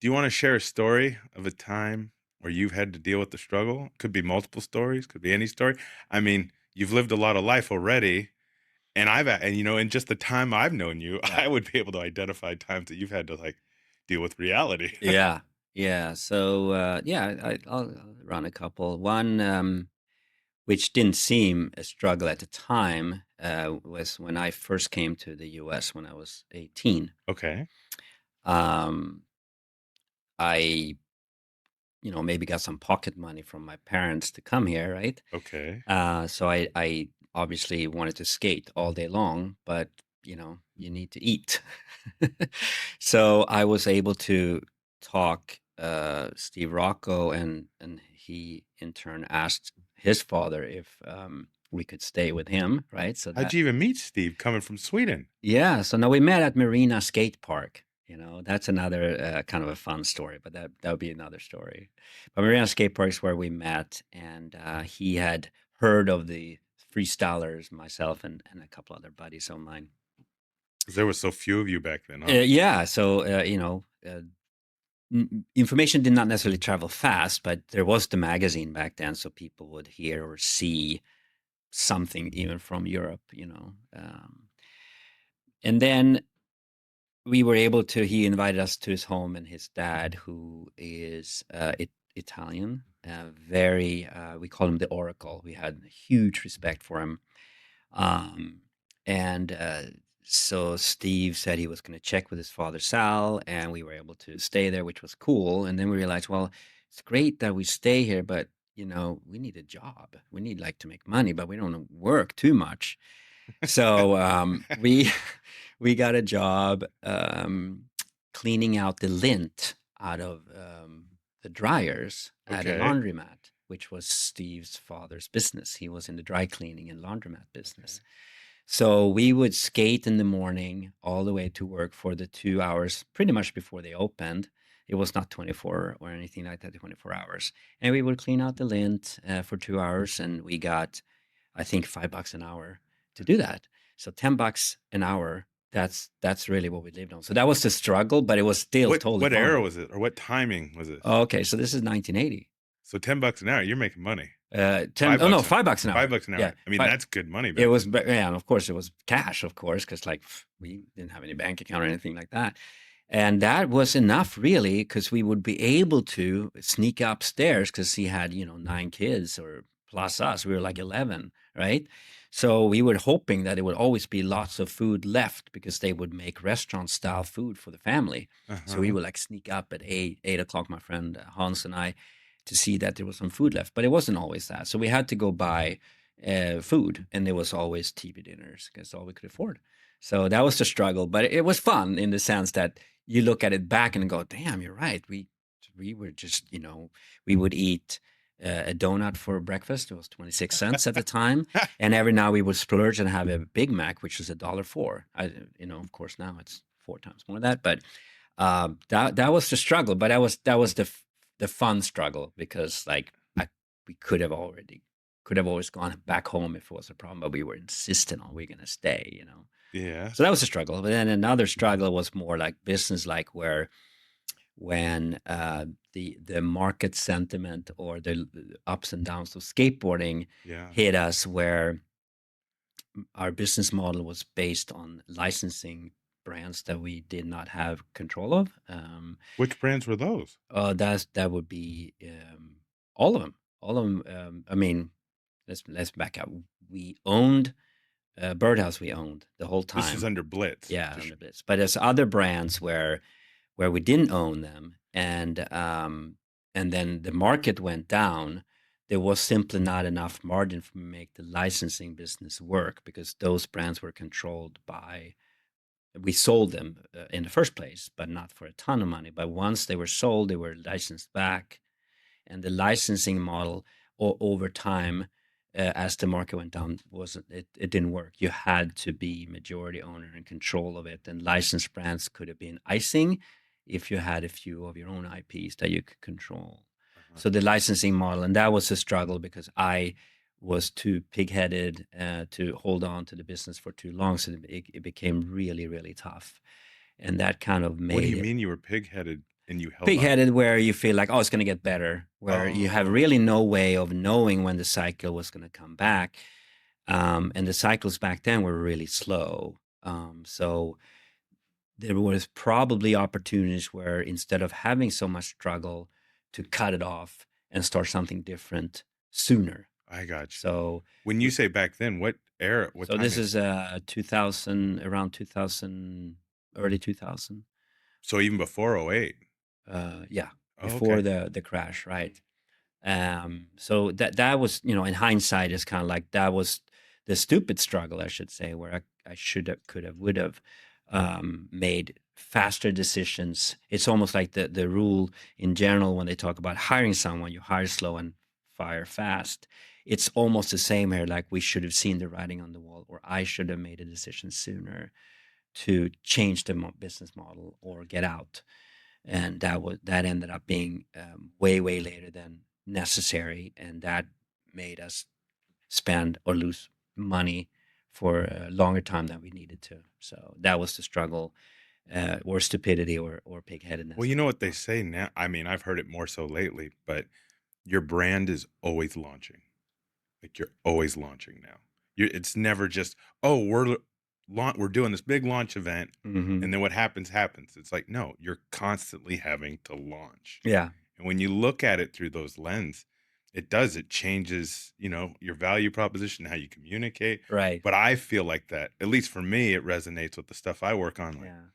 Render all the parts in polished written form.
Do you wanna share a story of a time where you've had to deal with the struggle? Could be multiple stories, could be any story. I mean, you've lived a lot of life already, and in just the time I've known you, Yeah. I would be able to identify times that you've had to, like, deal with reality. Yeah. Yeah. So, yeah, I'll run a couple. One, which didn't seem a struggle at the time, was when I first came to the US when I was 18. Okay, Um, I, maybe got some pocket money from my parents to come here, right? okay. So I obviously wanted to skate all day long, but you need to eat. So I was able to talk Steve Rocco, and he in turn asked his father if we could stay with him, right? So How'd that you even meet Steve coming from Sweden? yeah, so now we met at Marina Skate Park. That's another kind of a fun story, but that would be another story. But Marina Skate Park is where we met, and he had heard of the freestylers, myself, and a couple other buddies of mine. 'Cause there was so few of you back then, huh? Yeah, so information did not necessarily travel fast, but there was the magazine back then, so people would hear or see something even from Europe. And then we were able to he invited us to his home, and his dad, who is Italian, very we call him the Oracle. We had huge respect for him. Um, and so Steve said he was going to check with his father Sal, and we were able to stay there, which was cool. And then we realized, well, it's great that we stay here, but we need a job. We need like to make money, but we don't wanna work too much. So we we got a job cleaning out the lint out of the dryers at a Okay, laundromat, which was Steve's father's business. He was in the dry cleaning and laundromat business. okay. So we would skate in the morning all the way to work for the 2 hours, pretty much before they opened. It was not 24 or anything like that, 24 hours. And we would clean out the lint for 2 hours, and we got, I think, $5 an hour to do that. So $10 an hour, that's really what we lived on. So that was the struggle, but it was still totally What era fun. was it, or what timing was this? Okay, so this is 1980. So $10 an hour, you're making money. 10, 5 oh no, bucks an $5 an hour. 5 bucks an Yeah. hour. I mean, that's good money It back was, then. yeah, and of course it was cash, of course, because like we didn't have any bank account or anything like that. And that was enough really, because we would be able to sneak upstairs because he had, 9 kids or plus us. We were like 11, right? So we were hoping that there would always be lots of food left because they would make restaurant style food for the family. So we Uh-huh. would like sneak up at 8 o'clock, my friend Hans and I, to see that there was some food left. But it wasn't always that. So we had to go buy food, and there was always TV dinners because all we could afford. So that was the struggle, but it was fun in the sense that you look at it back and go, "Damn, you're right. We were just we would eat a donut for breakfast. It was 26 cents at the time, and every now we would splurge and have a Big Mac, which was $1.04. Of course, now it's 4 times more than that, but that was the struggle. But that was the fun struggle because like we could have always gone back home if it was a problem, but we were insistent on we're gonna stay. Yeah. So that was a struggle. But then another struggle was more like business, like where when the market sentiment or the ups and downs of skateboarding Yeah. hit us, where our business model was based on licensing brands that we did not have control of. Which brands were those? That would be all of them. All of them. I mean, let's back up. We owned Birdhouse. We owned the whole This is time. under Blitz. Yeah, Just under this. But there's other brands where we didn't own them, and then the market went down. There was simply not enough margin for me to make the licensing business work because those brands were controlled by. We sold them in the first place, but not for a ton of money. But once they were sold, they were licensed back, and the licensing model over time, as the market went down, wasn't it, it didn't work. You had to be majority owner and control of it, and licensed brands could have been icing if you had a few of your own IPs that you could control. uh-huh. So the licensing model, and that was a struggle because I was too pig-headed to hold on to the business for too long, so it became really, really tough, and that kind of What do made you it. mean you were pig-headed? and you held on. Pig-headed where you feel like, "Oh, it's gonna get better," where you have Oh, really no way of knowing when the cycle was gonna come back, and the cycles back then were really slow. So there was probably opportunities where instead of having so much struggle to cut it off and start something different sooner. I got you. So When you r say back then, what era, what so time this is is, 2000, around 2000, early 2000. so even before '08? Yeah, Oh, before okay. the crash, right? So that was, in hindsight, is kind of like that was the stupid struggle, I should say, where I should have, could have, would have made faster decisions. It's almost like the rule in general when they talk about hiring someone, you hire slow and fire fast. It's almost the same here. Like we should have seen the writing on the wall, or I should have made a decision sooner to change the business model or get out, and that ended up being way later than necessary, and that made us spend or lose money for a longer time than we needed to. So that was the struggle, or stupidity, or Well, pigheadedness you on know my what they part. say now, I mean, I've heard it more so lately, but your brand is always launching. Like, you're always launching now. It's never just, "Oh, we're doing this big launch event, Hmm. and then what happens, happens." It's like, no, you're constantly having to launch. Yeah, And when you look at it through those lens, it changes, your value proposition, how you communicate. right. But I feel like that, at least for me, it resonates with the stuff I work on. Like, Yeah.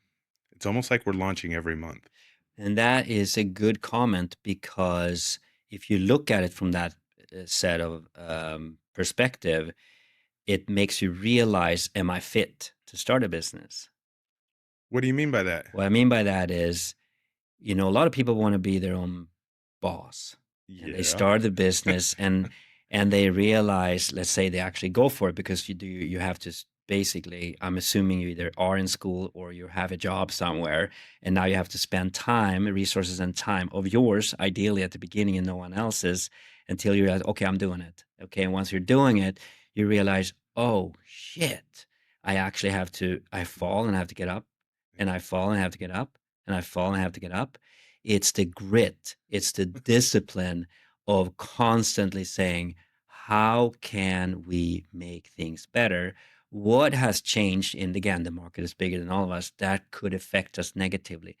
it's almost like we're launching every month. And that is a good comment, because if you look at it from that set of perspective, it makes you realize, am I fit to start a business? What do you mean by that? What I mean by that is, a lot of people want to be their own boss, and they Yeah. start the business, and they realize, let's say they actually go for it, because you have to basically, I'm assuming you either are in school or you have a job somewhere, and now you have to spend time, resources, and time of yours, ideally at the beginning and no one else's, until you realize, okay, I'm doing it. Okay, and once you're doing it, you realize, oh shit, I fall and I have to get up, and I fall and I have to get up, and I fall and I have to get up. It's the grit, it's the discipline of constantly saying, how can we make things better? What has changed? And again, the market is bigger than all of us. That could affect us negatively.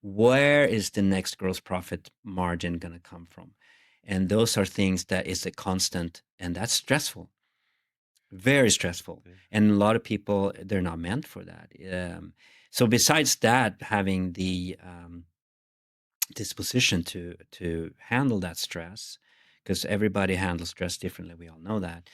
Where is the next gross profit margin going to come from? And those are things that is a constant, and that's stressful, very stressful. Yeah. And a lot of people, they're not meant for that. So besides that, having the disposition to handle that stress, because everybody handles stress differently, we all know that,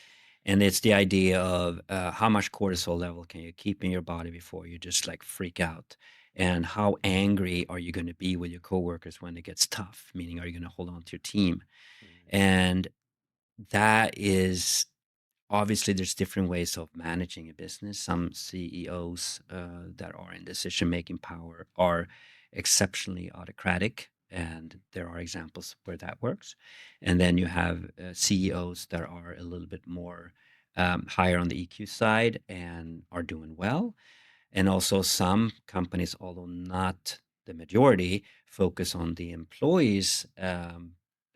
and it's the idea of how much cortisol level can you keep in your body before you just like freak out, and how angry are you going to be with your coworkers when it gets tough, meaning are you going to hold on to your team. Mm. And that is, obviously, there's different ways of managing a business. Some CEOs that are in decision-making power are exceptionally autocratic, and there are examples where that works. And then you have CEOs that are a little bit more higher on the EQ side and are doing well. And also some companies, although not the majority, focus on the employees'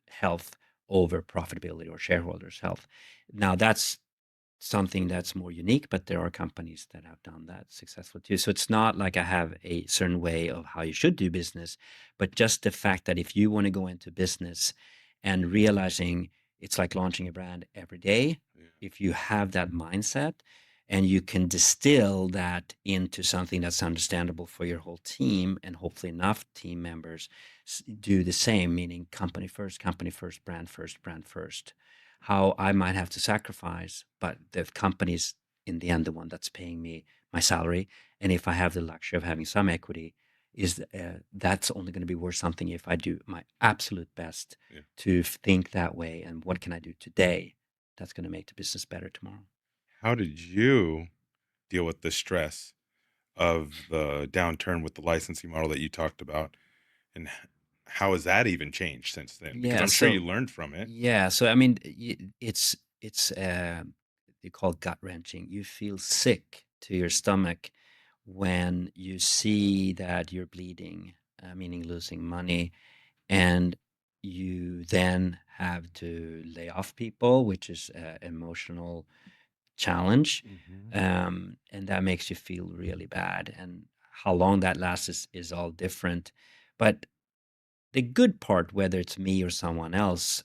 health over profitability or shareholders' health. Now, that's something that's more unique, but there are companies that have done that successfully too. So it's not like I have a certain way of how you should do business, but just the fact that if you want to go into business and realizing it's like launching a brand every day, Yeah. if you have that mindset and you can distill that into something that's understandable for your whole team, and hopefully enough team members do the same, meaning company first, brand first, how I might have to sacrifice, but the company's in the end the one that's paying me my salary. And if I have the luxury of having some equity, is that's only going to be worth something if I do my absolute best Yeah. to think that way. And what can I do today that's going to make the business better tomorrow? How did you deal with the stress of the downturn with the licensing model that you talked about? And how has that even changed since then? Because Yeah. I'm sure you So learned from it. yeah. So I mean, it's they call it gut wrenching. You feel sick to your stomach when you see that you're bleeding, meaning losing money, and you then have to lay off people, which is an emotional challenge, Hmm. and that makes you feel really bad. And how long that lasts is all different. But the good part, whether it's me or someone else,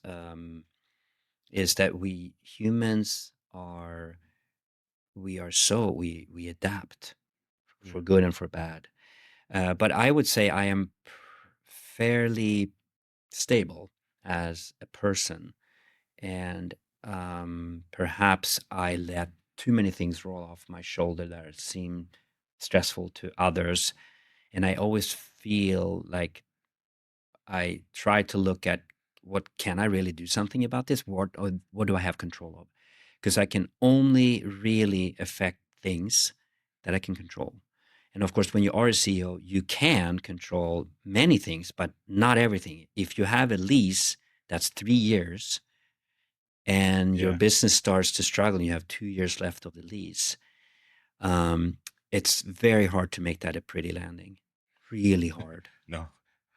is that we humans are we are so we adapt Yeah. for good and for bad. But I would say I am fairly stable as a person, and perhaps I let too many things roll off my shoulder that seem stressful to others, and I always feel like I try to look at what can I really do something about this? What do I have control of? Because I can only really affect things that I can control. And of course, when you are a CEO, you can control many things, but not everything. If you have a lease that's 3 years and your Yeah. business starts to struggle and you have 2 years left of the lease, um, it's very hard to make that a pretty landing. Really hard. No,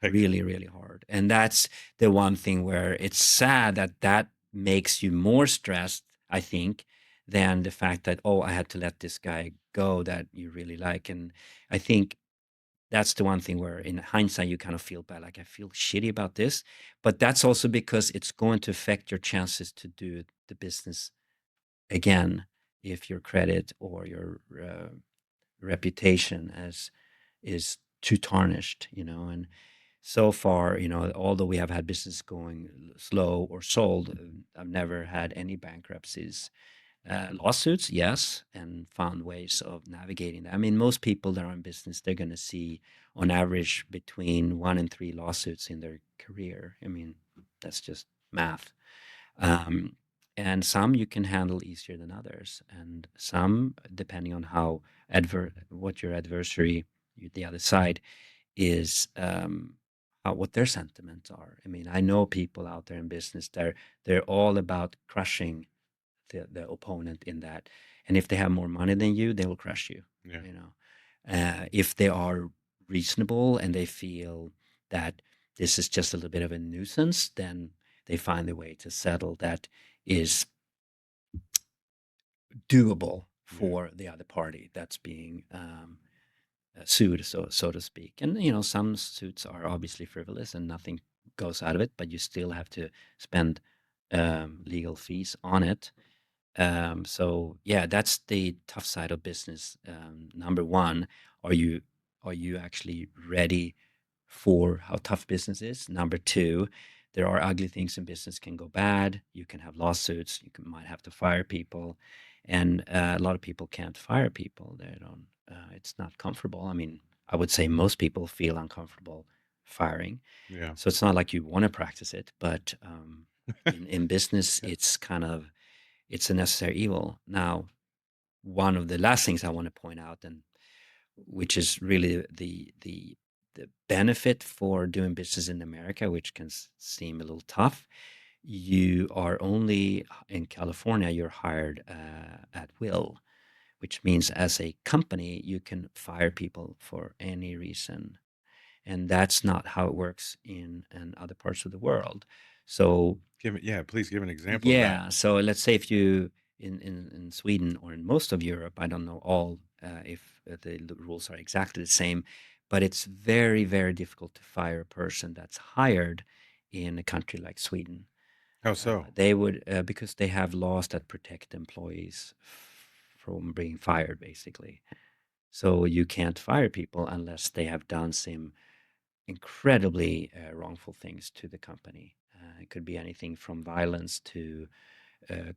I get Really, really hard. And that's the one thing where it's sad that that makes you more stressed, I think, than the fact that, oh, I had to let this guy go that you really like. And I think that's the one thing where in hindsight you kind of feel bad, like I feel shitty about this. But that's also because it's going to affect your chances to do the business again if your credit or your reputation as is too tarnished, and so far, although we have had business going slow or sold, I've never had any bankruptcies. Lawsuits, yes, and found ways of navigating that. I mean, most people that are in business, they're going to see on average between 1 and 3 lawsuits in their career. I mean, that's just math. Um, and some you can handle easier than others, and some, depending on what your adversary, the other side, is what their sentiments are. I mean, I know people out there in business. They're all about crushing the opponent in that, and if they have more money than you, they will crush you. yeah. You know, if they are reasonable and they feel that this is just a little bit of a nuisance, then they find a way to settle that is doable Yeah. for the other party that's being sued, so to speak. And some suits are obviously frivolous and nothing goes out of it, but you still have to spend legal fees on it. So yeah, that's the tough side of business. Number one, are you actually ready for how tough business is? Number two, there are ugly things in business can go bad. You can have lawsuits. Might have to fire people, and a lot of people can't fire people. They don't. It's not comfortable. I mean, I would say most people feel uncomfortable firing. Yeah. So it's not like you want to practice it, but in business, it's a necessary evil. Now, one of the last things I want to point out, and which is really the benefit for doing business in America, which can seem a little tough. You are only in California. You're hired at will, which means as a company you can fire people for any reason, and that's not how it works in other parts of the world. So Yeah, please give an example of that. yeah. So let's say if you in Sweden or in most of Europe, I don't know all if the rules are exactly the same, but it's very, very difficult to fire a person that's hired in a country like Sweden. How so? They would because they have laws that protect employees from being fired, basically. So you can't fire people unless they have done some incredibly wrongful things to the company. It could be anything from violence to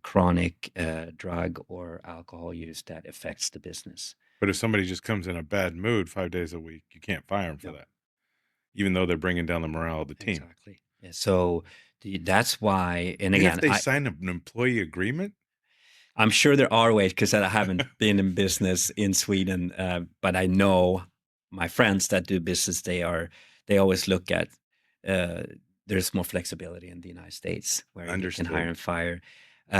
chronic drug or alcohol use that affects the business. But if somebody just comes in a bad mood 5 days a week, you can't fire them for No, that, even though they're bringing down the morale of the team. exactly. Yeah, so that's why, and Even if again, they sign an employee agreement? I'm sure there are ways because I haven't been in business in Sweden, but I know my friends that do business. They always look at uh, there's more flexibility in the United States where you can hire Understood. and fire.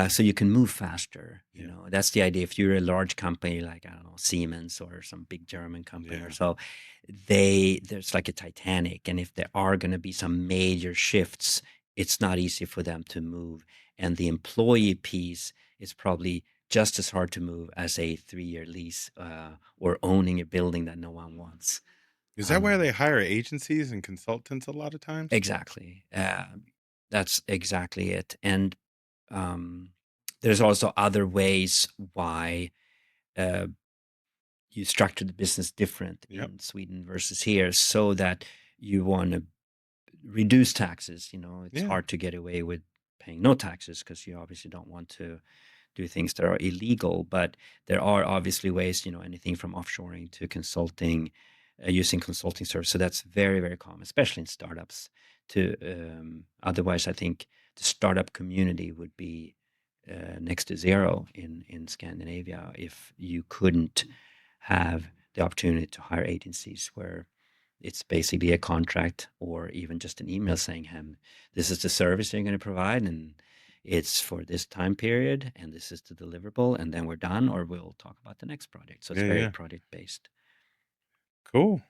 so you can move faster. You Yeah. know, that's the idea. If you're a large company like, I don't know, Siemens or some big German company or Yeah. so, there's like a Titanic, and if there are going to be some major shifts, it's not easy for them to move. And the employee piece is probably just as hard to move as a 3-year lease or owning a building that no one wants. Is that why Um, they hire agencies and consultants a lot of times? exactly. That's exactly it. And um, there's also other ways why uh, you structure the business different Yep. in Sweden versus here, so that you want to reduce taxes. You know, it's Yeah. hard to get away with paying no taxes because you obviously don't want to do things that are illegal. But there are obviously ways, you know, anything from offshoring to consulting, using consulting service. So that's very, very common, especially in startups. To otherwise, I think the startup community would be next to zero in Scandinavia if you couldn't have the opportunity to hire agencies where it's basically a contract or even just an email saying, this is the service you're going to provide, and it's for this time period, and this is the deliverable, and then we're done, or we'll talk about the next project. So it's Yeah. very Yeah. project based. Cool.